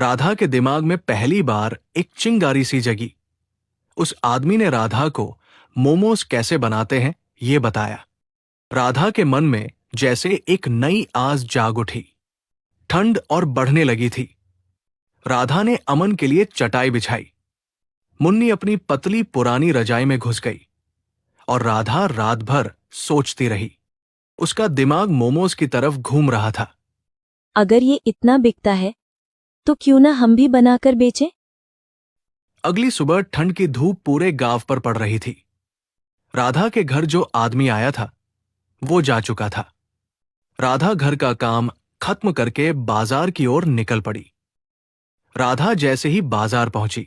राधा के दिमाग में पहली बार एक चिंगारी सी जगी। उस आदमी ने राधा को मोमोज कैसे बनाते हैं ये बताया। राधा के मन में जैसे एक नई आस जाग उठी। ठंड और बढ़ने लगी थी। राधा ने अमन के लिए चटाई बिछाई। मुन्नी अपनी पतली पुरानी रजाई में घुस गई और राधा रात भर सोचती रही। उसका दिमाग मोमोज की तरफ घूम रहा था। अगर ये इतना बिकता है तो क्यों ना हम भी बनाकर बेचें? अगली सुबह ठंड की धूप पूरे गांव पर पड़ रही थी। राधा के घर जो आदमी आया था वो जा चुका था। राधा घर का काम खत्म करके बाजार की ओर निकल पड़ी। राधा जैसे ही बाजार पहुंची,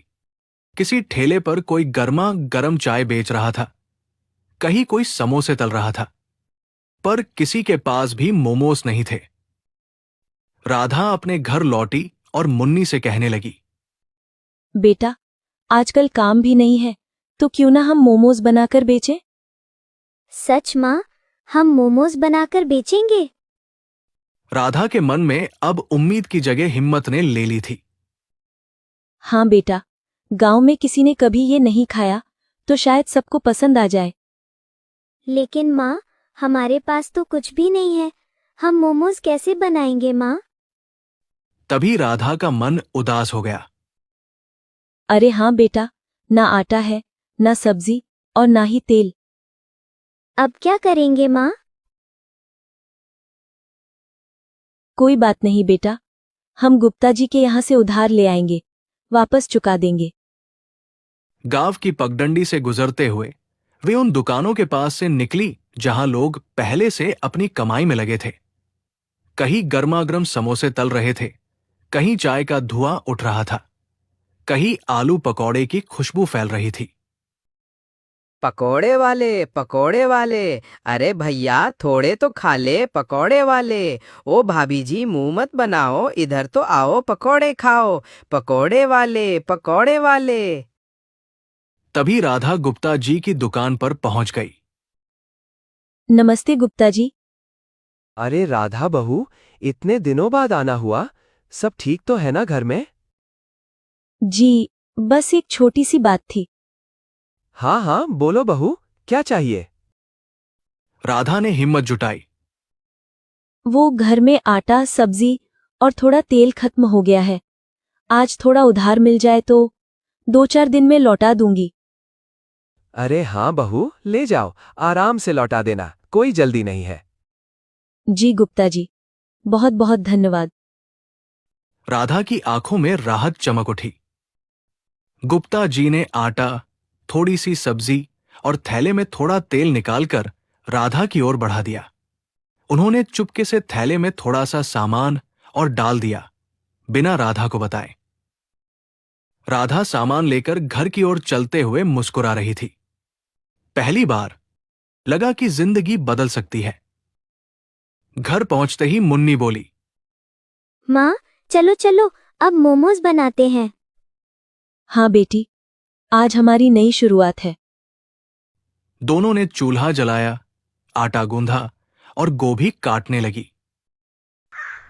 किसी ठेले पर कोई गर्मा गर्म चाय बेच रहा था, कहीं कोई समोसे तल रहा था, पर किसी के पास भी मोमोस नहीं थे। राधा अपने घर लौटी और मुन्नी से कहने लगी, बेटा, आजकल काम भी नहीं है तो क्यों ना हम मोमोज बनाकर बेचें? सच माँ, हम मोमोज बनाकर बेचेंगे। राधा के मन में अब उम्मीद की जगह हिम्मत ने ले ली थी। हाँ बेटा, गांव में किसी ने कभी ये नहीं खाया तो शायद सबको पसंद आ जाए। लेकिन माँ, हमारे पास तो कुछ भी नहीं है, हम मोमोज कैसे बनाएंगे माँ? तभी राधा का मन उदास हो गया। अरे हाँ बेटा, ना आटा है, ना सब्जी और ना ही तेल। अब क्या करेंगे माँ? कोई बात नहीं बेटा, हम गुप्ता जी के यहाँ से उधार ले आएंगे, वापस चुका देंगे। गांव की पगडंडी से गुजरते हुए वे उन दुकानों के पास से निकली जहां लोग पहले से अपनी कमाई में लगे थे। कहीं गर्मागर्म समोसे तल रहे थे, कहीं चाय का धुआं उठ रहा था, कहीं आलू पकौड़े की खुशबू फैल रही थी। पकोड़े वाले, अरे भैया थोड़े तो खा ले पकोड़े वाले। ओ भाभी जी मुंह मत बनाओ, इधर तो आओ पकोड़े खाओ। पकोड़े वाले। तभी राधा गुप्ता जी की दुकान पर पहुंच गई। नमस्ते गुप्ता जी। अरे राधा बहू, इतने दिनों बाद आना हुआ। सब ठीक तो है ना घर में? जी, बस एक छोटी सी बात थी। हाँ हाँ बोलो बहू, क्या चाहिए? राधा ने हिम्मत जुटाई। वो घर में आटा, सब्जी और थोड़ा तेल खत्म हो गया है। आज थोड़ा उधार मिल जाए तो 2-4 दिन में लौटा दूंगी। अरे हाँ बहू, ले जाओ, आराम से लौटा देना, कोई जल्दी नहीं है। जी गुप्ता जी, बहुत बहुत धन्यवाद। राधा की आंखों में राहत चमक उठी। गुप्ता जी ने आटा, थोड़ी सी सब्जी और थैले में थोड़ा तेल निकालकर राधा की ओर बढ़ा दिया। उन्होंने चुपके से थैले में थोड़ा सा सामान और डाल दिया, बिना राधा को बताए। राधा सामान लेकर घर की ओर चलते हुए मुस्कुरा रही थी। पहली बार लगा कि जिंदगी बदल सकती है। घर पहुंचते ही मुन्नी बोली, माँ, चलो चलो, अब मोमोज बनाते हैं। हाँ बेटी, आज हमारी नई शुरुआत है। दोनों ने चूल्हा जलाया, आटा गूंधा और गोभी काटने लगी।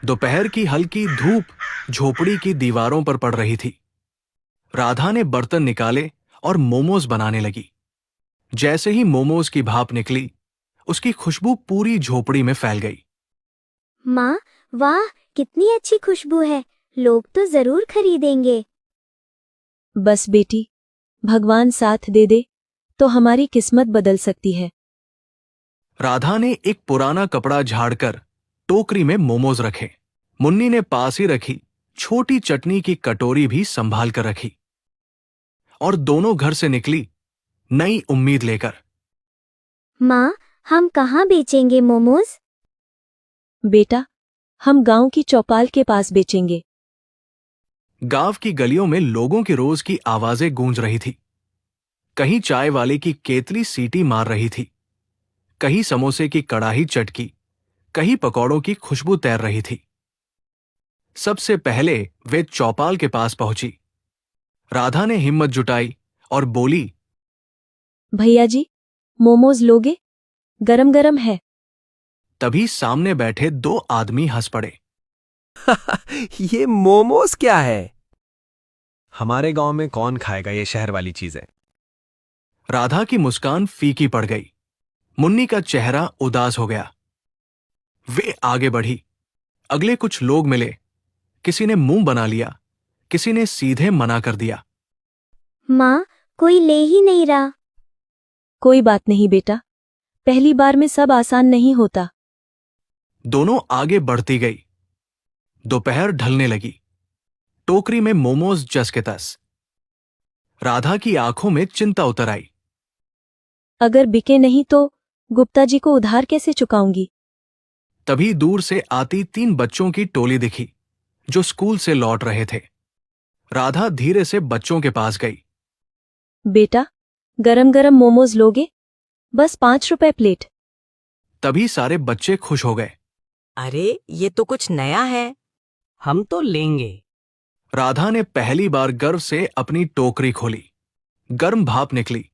दोपहर की हल्की धूप झोपड़ी की दीवारों पर पड़ रही थी। राधा ने बर्तन निकाले और मोमोज बनाने लगी। जैसे ही मोमोज की भाप निकली, उसकी खुशबू पूरी झोपड़ी में फैल गई। माँ, वाह, कितनी अच्छी खुशबू है, लोग तो जरूर खरीदेंगे। बस बेटी, भगवान साथ दे दे तो हमारी किस्मत बदल सकती है। राधा ने एक पुराना कपड़ा झाड़कर टोकरी में मोमोज रखे। मुन्नी ने पास ही रखी छोटी चटनी की कटोरी भी संभाल कर रखी और दोनों घर से निकली नई उम्मीद लेकर। माँ, हम कहाँ बेचेंगे मोमोज? बेटा, हम गांव की चौपाल के पास बेचेंगे। गांव की गलियों में लोगों की रोज की आवाजें गूंज रही थी। कहीं चाय वाले की केतली सीटी मार रही थी, कहीं समोसे की कड़ाही चटकी, कहीं पकौड़ों की खुशबू तैर रही थी। सबसे पहले वे चौपाल के पास पहुंची। राधा ने हिम्मत जुटाई और बोली, भैया जी, मोमोज लोगे? गरम गरम है। तभी सामने बैठे दो आदमी हंस पड़े। ये मोमोज क्या है? हमारे गांव में कौन खाएगा ये शहर वाली चीजें। राधा की मुस्कान फीकी पड़ गई। मुन्नी का चेहरा उदास हो गया। वे आगे बढ़ी। अगले कुछ लोग मिले। किसी ने मुंह बना लिया, किसी ने सीधे मना कर दिया। माँ, कोई ले ही नहीं रहा। कोई बात नहीं बेटा, पहली बार में सब आसान नहीं होता। दोनों आगे बढ़ती गई। दोपहर ढलने लगी। टोकरी में मोमोज जस के तस। राधा की आंखों में चिंता उतर आई। अगर बिके नहीं तो गुप्ता जी को उधार कैसे चुकाऊंगी? तभी दूर से आती 3 बच्चों की टोली दिखी जो स्कूल से लौट रहे थे। राधा धीरे से बच्चों के पास गई। बेटा, गरम गरम मोमोज लोगे? बस 5 रुपए प्लेट। तभी सारे बच्चे खुश हो गए। अरे ये तो कुछ नया है, हम तो लेंगे। राधा ने पहली बार गर्व से अपनी टोकरी खोली। गर्म भाप निकली।